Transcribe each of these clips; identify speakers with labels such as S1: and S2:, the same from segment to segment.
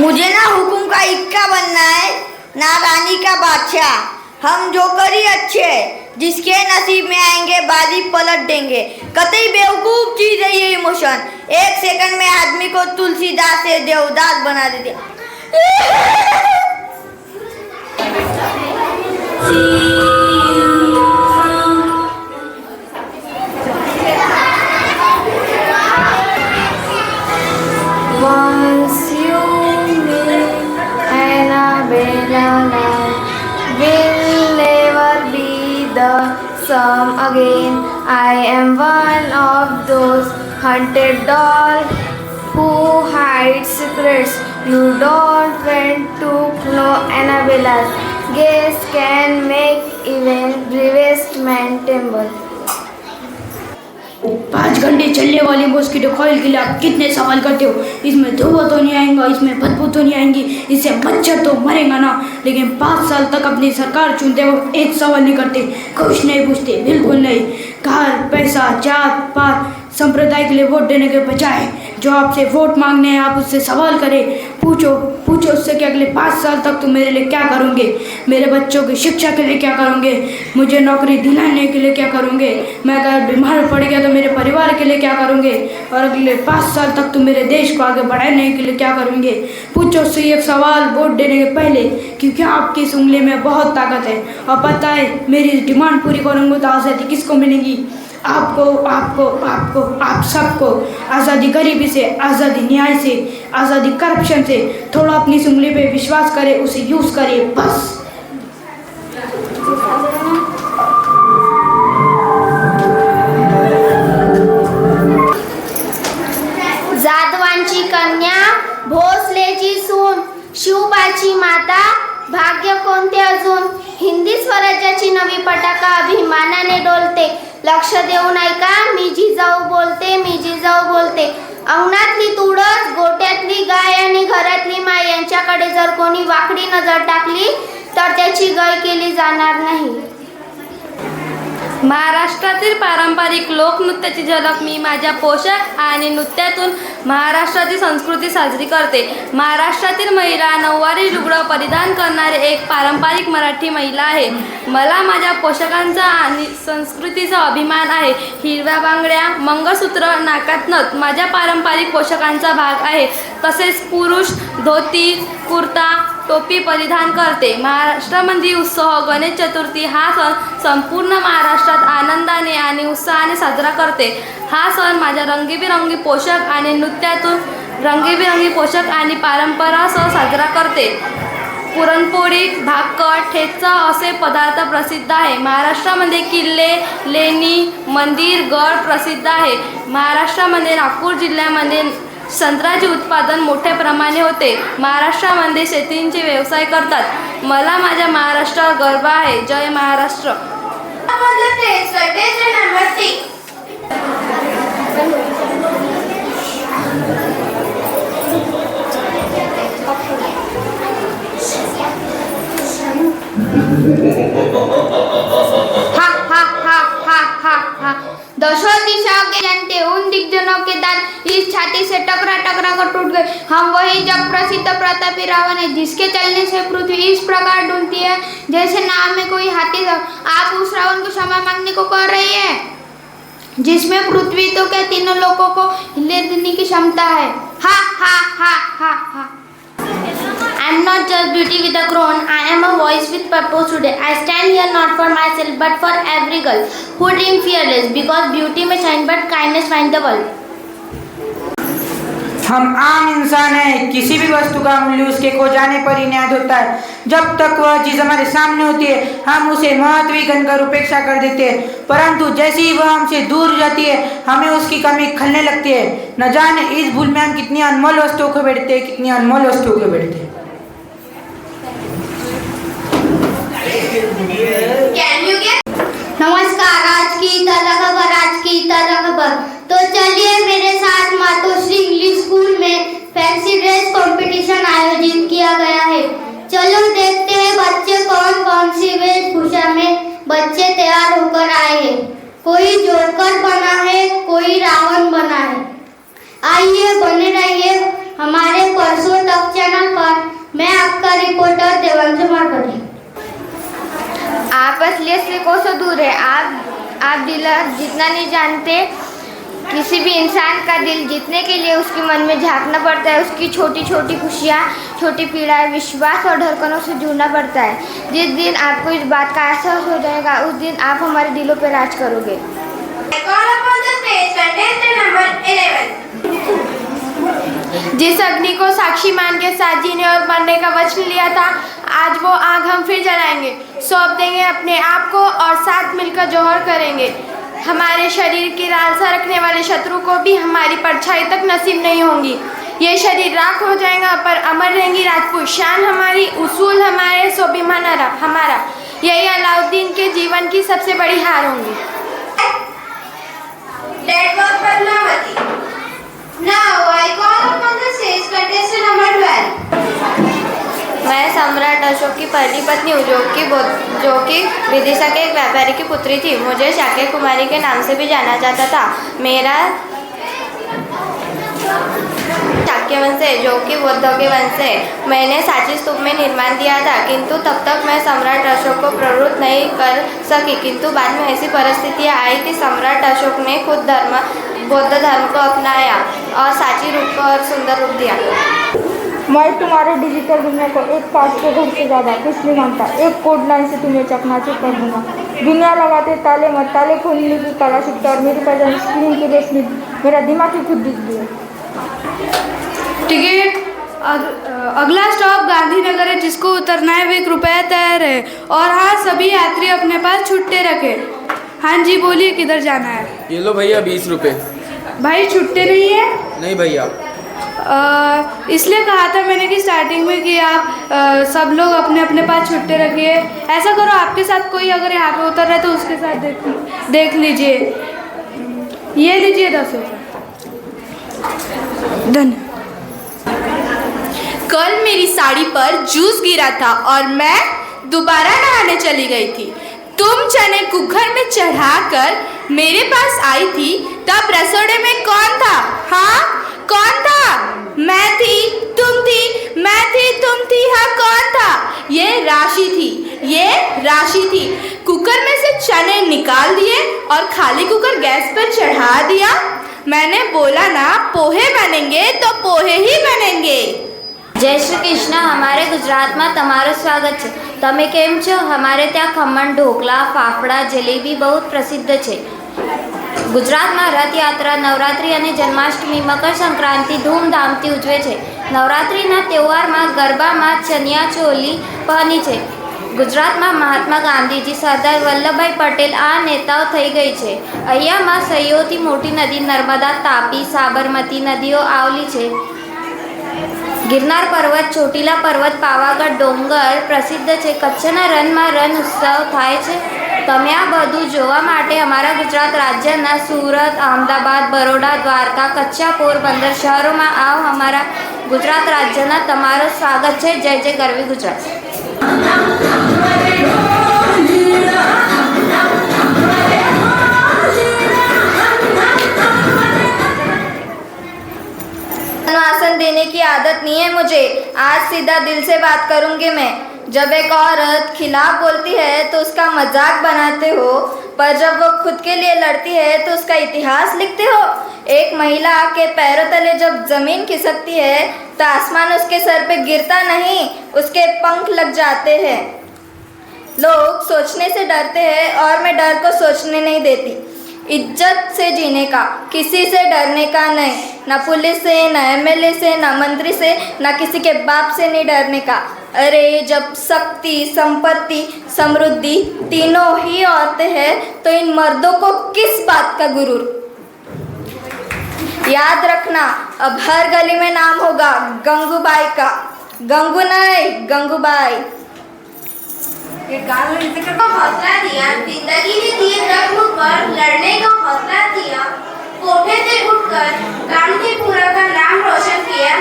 S1: मुझे ना हुकुम का इक्का बनना है, ना रानी का बादशाह। हम जोकर ही अच्छे हैं, जिसके नसीब में आएंगे बाजी पलट देंगे। कतई बेवकूफ चीज है ये इमोशन, एक सेकंड में आदमी को तुलसीदास से देवदास बना देते।
S2: Once you meet Annabella, will never be the same again. I am one of those hunted dolls who hide secrets. You don't want to know Annabella's gaze can make even bravest man tremble.
S3: 5 घंटे चलने वाली mosquito coil के लिए आप कितने सवाल करते हो? इसमें धुआं तो नहीं आएगा, इसमें बदबू तो नहीं आएंगी, इससे मच्छर तो मरेगा ना। लेकिन 5 साल तक अपनी सरकार चुनते वक्त एक सवाल नहीं करते, कुछ नहीं पूछते, बिल्कुल नहीं। घर, पैसा, जात पात, संप्रदाय के लिए वोट देने के बजाय जो आपसे वोट मांगने हैं आप उससे सवाल करें। पूछो उससे कि अगले 5 साल तक तुम मेरे लिए क्या करोगे, मेरे बच्चों की शिक्षा के लिए क्या करोगे, मुझे नौकरी दिलाने के लिए क्या करोगे, मैं अगर बीमार पड़ गया तो मेरे परिवार के लिए क्या करोगे, और अगले 5 साल तक तुम मेरे देश को आगे बढ़ाने के लिए क्या करोगे। पूछो उससे ये सवाल वोट देने के पहले, क्योंकि आपकी इस उंगली में बहुत ताकत है। और पता है मेरी डिमांड पूरी करूँगा तो आज़ादी किसको मिलेगी? आपको आपको आपको आप सबको। आज़ादी गरीबी से, आज़ादी न्याय से, आज़ादी करप्शन से। थोड़ा अपनी इस उंगली पे विश्वास करें, उसे यूज़ करिए बस।
S2: जाधवांची कन्या, भोसलेची सून, शिवबाची माता, भाग्य कोणते अजून? हिंदी स्वराज्याची नवी पताका अभिमानाने डोलते. लक्ष देऊन ऐका, मी जिजाऊ बोलते, मी जिजाऊ बोलते. अंगणातली तुळस, गोट्यातली गाय आणि घरातली माय यांच्याकडे जर कोणी वाकडी नजर टाकली तर त्याची गय केली जाणार नाही.
S4: महाराष्ट्रातील पारंपरिक लोकनृत्याची झलक मी माझ्या पोशाख आणि नृत्यातून महाराष्ट्राची संस्कृती साजरी करते. महाराष्ट्रातील महिला नऊवारी लुगडं परिधान करणारे एक पारंपरिक मराठी महिला आहे. मला माझ्या पोशाखांचा आणि संस्कृतीचा अभिमान आहे. हिरव्या बांगड्या, मंगळसूत्र, नाकात नथ माझ्या पारंपरिक पोशाखांचा भाग आहे. तसेच पुरुष धोती, कुर्ता, टोपी परिधान करते. महाराष्ट्रामध्ये उत्सव गणेश चतुर्थी हा सण संपूर्ण महाराष्ट्रात आनंदाने आणि उत्साहाने साजरा करते. हा सण माझ्या रंगीबेरंगी पोशाख आणि नृत्यातून रंगीबेरंगी पोशाख आणि परंपरासह साजरा करते. पुरणपोळी, भाकर, ठेचा असे पदार्थ प्रसिद्ध आहे. महाराष्ट्रामध्ये किल्ले, लेणी, मंदिर, गड प्रसिद्ध आहे. महाराष्ट्रामध्ये नागपूर जिल्ह्यामध्ये संत्र्याचे उत्पादन मोठ्या प्रमाणे होते. महाराष्ट्रामध्ये शेतींचे व्यवसाय करतात. मला माझ्या महाराष्ट्रावर गर्व आहे. जय महाराष्ट्र.
S2: दसों दिशाओं के जानते उन दिग्गजों के दांत इस छाती से टकरा टकरा कर टूट गए. हम वही जग प्रसिद्ध प्रतापी रावण है, जिसके चलने से पृथ्वी इस प्रकार ढूंढती है जैसे नाव में कोई हाथी. आप उस रावण को क्षमा मांगने को कह रही है जिसमें पृथ्वी तो क्या तीनों लोगों को हिले देने की क्षमता है. हा हा हा हा हा. I am not just beauty with a crown. I am a voice with purpose today. I stand here not for myself but for every girl who dream fearless, because beauty may shine but kindness find the world.
S5: हम आम इंसान हैं, किसी भी वस्तु का मूल्य उसके खो जाने पर ही ज्ञात होता है. जब तक वह चीज़ हमारे सामने होती है हम उसे महत्व कर उपेक्षा कर देते हैं, परंतु जैसे ही वह हमसे दूर जाती है हमें उसकी कमी खलने लगती है. न जाने इस भूल में हम कितनी अनमोल वस्तुओं को बैठते हैं, कितनी अनमोल वस्तुओं को बैठते हैं.
S2: नमस्कार. आज की ताज़ा खबर. तो चलिए मेरे साथ मातोश्री इंग्लिश स्कूल में फैंसी ड्रेस कंपटीशन आयोजित किया गया है. चलो देखते हैं बच्चे कौन कौन सी वेशभूषा में बच्चे तैयार होकर आए हैं. कोई जोकर बना है, कोई रावण बना है.
S6: आइए बने रहिए हमारे परसों तक चैनल पर। मैं आपका रिपोर्टर देवांशु मारकड़ी।
S2: आप असलियत से कोसों दूर है। आप दिल जितना नहीं जानते। किसी भी इंसान का दिल जीतने के लिए उसके मन में झांकना पड़ता है। उसकी छोटी छोटी खुशियाँ, छोटी पीड़ाएं, विश्वास और धड़कनों से जुड़ना पड़ता है। जिस दिन आपको इस बात का एहसास हो जाएगा उस दिन आप हमारे दिलों पर राज करोगे।
S4: जिस अग्नि को साक्षी मान के साथ जीने और मरने का वचन लिया था, आज वो आग हम फिर जलाएंगे, सौंप देंगे अपने आप को और साथ मिलकर जौहर करेंगे। हमारे शरीर की लालसा रखने वाले शत्रु को भी हमारी परछाई तक नसीब नहीं होंगी। ये शरीर राख हो जाएगा पर अमर रहेंगी राजपूत शान हमारी, उसूल हमारे, स्वाभिमान हमारा। यही अलाउद्दीन के जीवन की सबसे बड़ी हार होंगी।
S2: मैं सम्राट अशोक की पहली पत्नी हूँ जो कि विदिशा के एक व्यापारी की पुत्री थी। मुझे शाक्य कुमारी के नाम से भी जाना जाता था। मेरा शाक्य वंश है जो कि बौद्धों के वंश है। मैंने सांची स्तूप में निर्माण दिया था किंतु तब तक मैं सम्राट अशोक को प्रवृत्त नहीं कर सकी। किंतु बाद में ऐसी परिस्थितियाँ आई कि सम्राट अशोक ने खुद बौद्ध धर्म को अपनाया और सांची रूप को और सुंदर रूप दिया।
S7: मैं तुम्हारे डिजिटल दुनिया को एक पास के घर से ज़्यादा कुछ नहीं मानता। एक कोड लाइन से तुम्हें चकनाचूर कर दूंगा। दुनिया लगाते ताले मत ताले खोलने की कला सीखता और मेरी पहचान स्क्रीन की रोशनी मेरा दिमाग ही खुद दिखती है।
S3: टिकट अगला स्टॉप गांधीनगर है, जिसको उतरना है वो 1 रुपया तैयार है। और हाँ, सभी यात्री अपने पास छुट्टे रखें। हाँ जी बोलिए, किधर जाना है?
S8: ये लो भैया 20 रुपये।
S3: भाई छुट्टे नहीं है?
S8: नहीं भैया।
S3: इसलिए कहा था मैंने कि स्टार्टिंग में कि आप सब लोग अपने अपने पास छुट्टे रखिए। ऐसा करो, आपके साथ कोई अगर यहाँ पे उतर रहा है तो उसके साथ देख लीजिए। ये लीजिए 10 रुपये। धन्यवाद।
S4: कल मेरी साड़ी पर जूस गिरा था और मैं दोबारा नहाने चली गई थी। तुम चने कुकर में चढ़ाकर मेरे पास आई थी, तब रसोड़े में कौन था? हाँ, कौन था? मैं थी, तुम थी, मैं थी, तुम थी। हाँ, कौन था? ये राशि थी। कुकर में से चने निकाल दिए और खाली कुकर गैस पर चढ़ा दिया। मैंने बोला ना, पोहे बनेंगे तो पोहे ही बनेंगे।
S2: જય શ્રી કૃષ્ણ। અમારે ગુજરાતમાં તમારું સ્વાગત છે। તમે કેમ છો? અમારે ત્યાં ખમણ, ઢોકળા, ફાફડા, જલેબી બહુ પ્રસિદ્ધ છે। ગુજરાતમાં રથયાત્રા, નવરાત્રિ અને જન્માષ્ટમી, મકર સંક્રાંતિ ધૂમધામથી ઉજવે છે। નવરાત્રિના તહેવારમાં ગરબામાં ચણિયાચોલી પહેરી છે। ગુજરાતમાં મહાત્મા ગાંધીજી, સરદાર વલ્લભભાઈ પટેલ આ નેતાઓ થઈ ગઈ છે। અહીંયામાં સૌથી મોટી નદી નર્મદા, તાપી, સાબરમતી નદીઓ આવેલી છે। गिरनार पर्वत, ચોટીલા પર્વત, પાવાગઢ ડોંગર પ્રસિદ્ધ છે। કચ્છના રણમાં રણ ઉત્સવ થાય છે। તમે આ બધું જોવા માટે અમારા ગુજરાત રાજ્યના સુરત, અમદાવાદ, બરોડા, દ્વારકા, કચ્છ, પોરબંદર શહેરોમાં આવો। અમારા ગુજરાત રાજ્યના તમારું સ્વાગત છે। જય જય ગરવી ગુજરાત।
S1: भाषण देने की आदत नहीं है मुझे। आज सीधा दिल से बात करूंगी मैं। जब एक औरत खिलाफ बोलती है तो उसका मजाक बनाते हो, पर जब वो खुद के लिए लड़ती है तो उसका इतिहास लिखते हो। एक महिला के पैरों तले जब जमीन खिसकती है तो आसमान उसके सर पे गिरता नहीं, उसके पंख लग जाते हैं। लोग सोचने से डरते हैं और मैं डर को सोचने नहीं देती। इज्जत से जीने का, किसी से डरने का नहीं। ना पुलिस से, ना एमएलए से, ना मंत्री से, ना किसी के बाप से नहीं डरने का। अरे जब शक्ति, संपत्ति, समृद्धि तीनों ही औरतें हैं तो इन मर्दों को किस बात का गुरूर। याद रखना, अब हर गली में नाम होगा गंगूबाई का। गंगू नहीं, गंगूबाई।
S6: हौसला दिया, जिंदगी ने दिए जख्म पर लड़ने का हौसला दिया। कोठे से उठकर गांधी पूरा का नाम रोशन किया।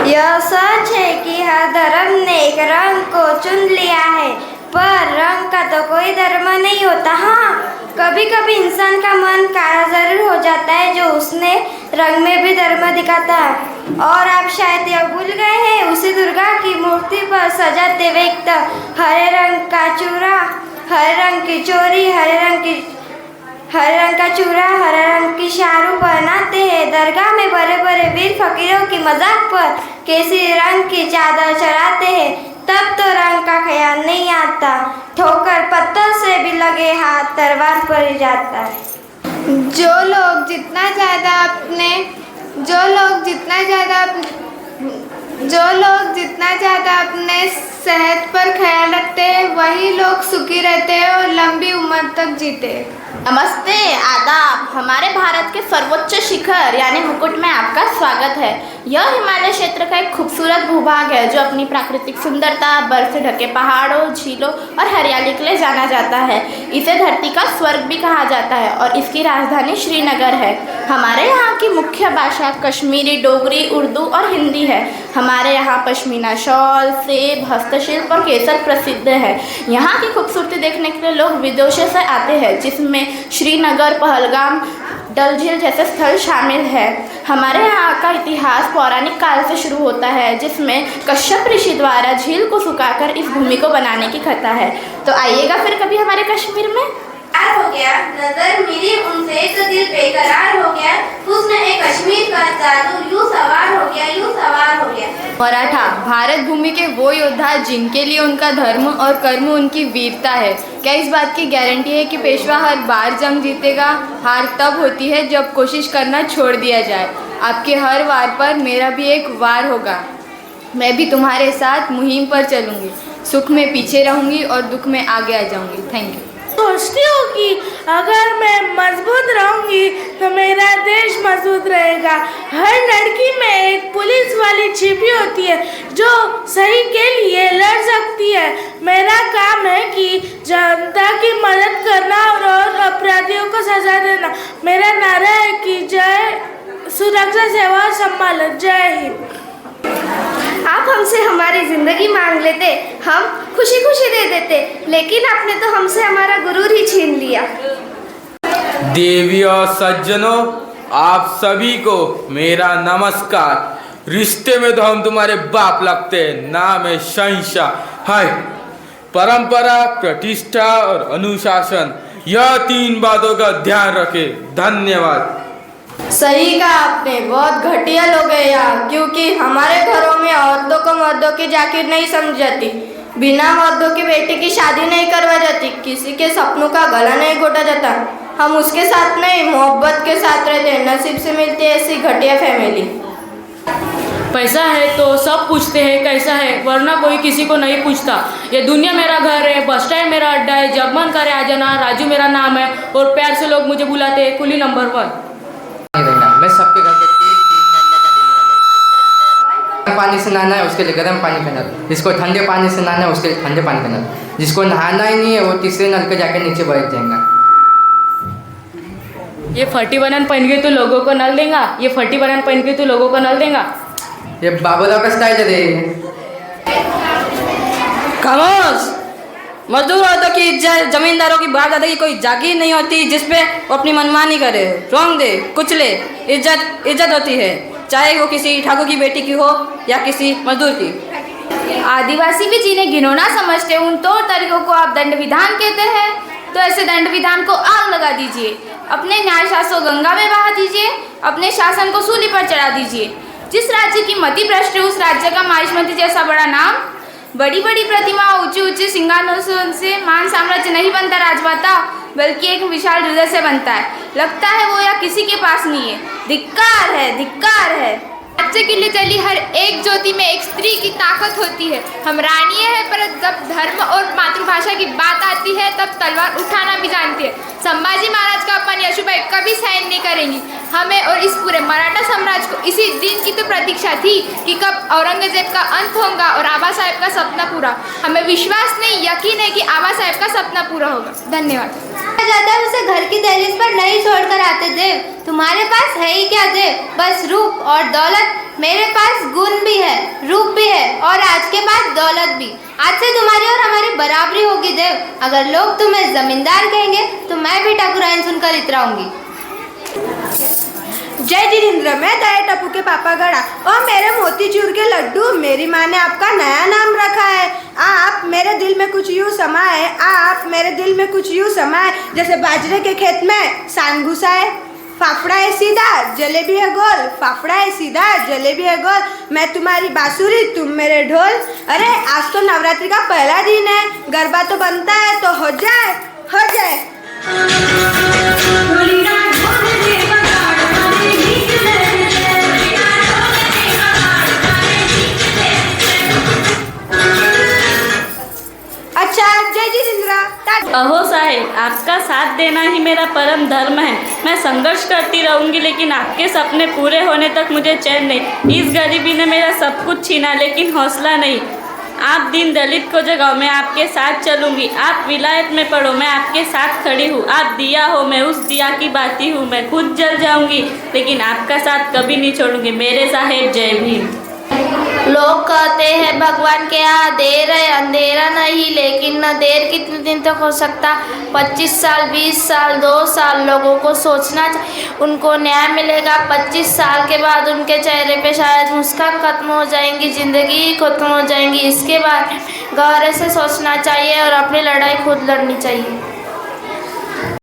S2: यह सच है कि हर धर्म ने एक रंग को चुन लिया है, पर रंग का तो कोई धर्म नहीं होता। हाँ, कभी कभी इंसान का मन काला जरूर हो जाता है जो उसने रंग में भी धर्म दिखाता है। और आप शायद यह भूल गए हैं, उसी दुर्गा की मूर्ति पर सजाते वक्त हरे रंग का चूड़ा, हरे रंग की चोरी, हरे रंग का चूड़ा, हरे रंग की शारू पहनाते हैं। दरगाह में बड़े बड़े वीर फकीरों की मजाक पर केसरी रंग की चादर चढ़ाते हैं, तब तो रंग का ख्याल नहीं आता। ठोकर पत्थर से भी लगे हाथ तलवार पर ही जाता है। जो लोग जितना ज़्यादा अपने सेहत पर ख्याल रखते हैं वही लोग सुखी रहते हैं और लंबी उम्र तक जीते हैं।
S6: नमस्ते, आदाब। हमारे भारत के सर्वोच्च शिखर यानी मुकुट में आपका स्वागत है। यह हिमालय क्षेत्र का एक खूबसूरत भूभाग है जो अपनी प्राकृतिक सुंदरता, बर्फ से ढके पहाड़ों, झीलों और हरियाली के लिए जाना जाता है। इसे धरती का स्वर्ग भी कहा जाता है और इसकी राजधानी श्रीनगर है। हमारे यहाँ की मुख्य भाषा कश्मीरी, डोगरी, उर्दू और हिंदी है। हमारे यहाँ पश्मीना शॉल, सेब, हस्तशिल्प और केसर प्रसिद्ध है। यहाँ की खूबसूरती देखने के लिए लोग विदेशों से आते हैं, जिसमें श्रीनगर, पहलगाम, डल झील जैसे स्थल शामिल है। हमारे यहाँ का इतिहास पौराणिक काल से शुरू होता है, जिसमें कश्यप ऋषि द्वारा झील को सुखाकर इस भूमि को बनाने की कथा है। तो आइएगा फिर कभी हमारे कश्मीर में। हो गया नजर मिली उनसे तो दिल बेकरार हो गया, हुस्न कश्मीर का जादू यूं सवार हो गया।
S4: मराठा भारत भूमि के वो योद्धा जिनके लिए उनका धर्म और कर्म उनकी वीरता है। क्या इस बात की गारंटी है कि पेशवा हर बार जंग जीतेगा? हार तब होती है जब कोशिश करना छोड़ दिया जाए। आपके हर वार पर मेरा भी एक वार होगा। मैं भी तुम्हारे साथ मुहिम पर चलूँगी, सुख में पीछे रहूँगी और दुख में आगे आ जाऊँगी। Thank you.
S8: सोचती हूँ कि अगर मैं मजबूत रहूँगी तो मेरा देश मजबूत रहेगा। हर लड़की में एक पुलिस वाली छिपी होती है जो सही के लिए लड़ सकती है। मेरा काम है कि जनता की मदद करना और अपराधियों को सजा देना। मेरा नारा है कि जय सुरक्षा, सेवा और सम्मान। जय हिंद।
S2: आप हमसे हमारी जिंदगी मांग लेते, हम खुशी खुशी दे देते, लेकिन आपने तो हमसे हमारा गुरूर ही छीन लिया।
S9: देवी और सज्जनों, आप सभी को मेरा नमस्कार। रिश्ते में तो हम तुम्हारे बाप लगते हैं, नाम है शहंशाह। है परंपरा, प्रतिष्ठा और अनुशासन, यह 3 बातों का ध्यान रखें। धन्यवाद।
S1: सही कहा आपने, बहुत घटिया लोग हैं यहाँ, क्योंकि हमारे घरों में औरतों को मर्दों की जाकिर नहीं समझी जाती, बिना मर्दों की बेटी की शादी नहीं करवा जाती, किसी के सपनों का गला नहीं घोटा जाता। हम उसके साथ नहीं, मोहब्बत के साथ रहते हैं। नसीब से मिलती है ऐसी घटिया फैमिली।
S3: पैसा है तो सब पूछते हैं कैसा है, वरना कोई किसी को नहीं पूछता। ये दुनिया मेरा घर है, बस स्टैंड मेरा अड्डा है, जब मन करे आ जाना। राजू मेरा नाम है और प्यार से लोग मुझे बुलाते हैं कुली नंबर 1।
S10: मैं सबके घर पे पानी से नहाना है उसके लिए गर्म पानी करना, जिसको ठंडे पानी से नहाना है उसके लिए ठंडे पानी करना, जिसको नहाना ही नहीं है वो तीसरे नल के जाके नीचे बैठ जाएगा।
S3: ये फटी बनन पहन के तो लोगों को नल देगा, ये फटी बनन पहन के तो लोगों को नल देगा।
S10: ये बाबूराव का स्टाइल है।
S11: खामोश। मजदूर औरतों की इज्जत, जमींदारों की बाप दादा की कोई जागीर नहीं होती जिसपे वो अपनी मनमानी करे, रोंग दे, कुचले। इज्जत होती है, चाहे वो किसी ठाकुर की बेटी की हो या किसी मजदूर की।
S2: आदिवासी भी जिन्हें घिनौना समझते हैं, उन तौर तरीकों को आप दंड विधान कहते हैं। तो ऐसे दंड विधान को आग लगा दीजिए, अपने न्याय शासन को गंगा में बहा दीजिए, अपने शासन को सूली पर चढ़ा दीजिए। जिस राज्य की मति भ्रष्ट है उस राज्य का माहिष्मती जैसा बड़ा नाम, बड़ी बड़ी प्रतिमा, ऊंची ऊंची सिंहासनों से मान साम्राज्य नहीं बनता राजमाता, बल्कि एक विशाल हृदय से बनता है। लगता है वो या किसी के पास नहीं है। धिक्कार है, धिक्कार है। राज्य के लिए चली हर एक ज्योति में एक स्त्री की ताकत होती है। हम रानी है, पर जब धर्म और मातृभाषा की बात आती है तब तलवार उठाना भी जानती है। संभाजी महाराज का अपमान यशोबाई कभी सहन नहीं करेंगी। हमें और इस पूरे मराठा साम्राज्य को इसी दिन की तो प्रतीक्षा थी कि कब औरंगजेब का अंत होगा और आबा साहेब का सपना पूरा। हमें विश्वास नहीं, यकीन है कि आबा साहेब का सपना पूरा होगा। धन्यवाद।
S12: उसे घर की दहलीज पर नहीं छोड़कर आते थे,
S2: तुम्हारे पास है ही क्या देव, बस रूप और दौलत। मेरे पास गुण भी है, रूप भी है और आज के बाद दौलत भी। आज से तुम्हारी और हमारी बराबरी होगी देव। अगर लोग तुम्हें जमींदार कहेंगे तो मैं भी ठाकुराइन सुनकर इतराऊंगी।
S8: जय जितेंद्र, मैं दया टप्पू के पापा गड़ा और मेरे मोतीचूर के लड्डू। मेरी माँ ने आपका नया नाम रखा है। आप मेरे दिल में कुछ यूँ समाए, आप मेरे दिल में कुछ यूँ समाए, जैसे बाजरे के खेत में सान घुसा है। फाफड़ा है सीधा, जलेबी है गोल, फाफड़ा है सीधा, जलेबी है गोल। मैं तुम्हारी बांसुरी, तुम मेरे ढोल। अरे आज तो नवरात्रि का पहला दिन है, गरबा तो बनता है, तो हो जाए, हो जाए। अच्छा, जय जितेंद्र।
S12: अहो साहेब, आपका साथ देना ही मेरा परम धर्म है। मैं संघर्ष करती रहूंगी, लेकिन आपके सपने पूरे होने तक मुझे चैन नहीं। इस गरीबी ने मेरा सब कुछ छीना, लेकिन हौसला नहीं। आप दीन दलित को जगाओ, मैं आपके साथ चलूंगी। आप विलायत में पढ़ो, मैं आपके साथ खड़ी हूँ। आप दिया हो, मैं उस दिया की बाती हूँ। मैं खुद जल जाऊंगी, लेकिन आपका साथ कभी नहीं छोड़ूंगी। मेरे साहेब, जय भीम।
S2: लोग कहते हैं भगवान के यहाँ देर है, अंधेरा नहीं, लेकिन न देर कितने दिन तक हो सकता। 25 साल, 20 साल, 2 साल लोगों को सोचना चाहिए, उनको न्याय मिलेगा। 25 साल के बाद उनके चेहरे पे शायद मुस्कान खत्म हो जाएंगी, ज़िंदगी खत्म हो जाएंगी। इसके बाद गहरे से सोचना चाहिए और अपनी लड़ाई खुद लड़नी चाहिए।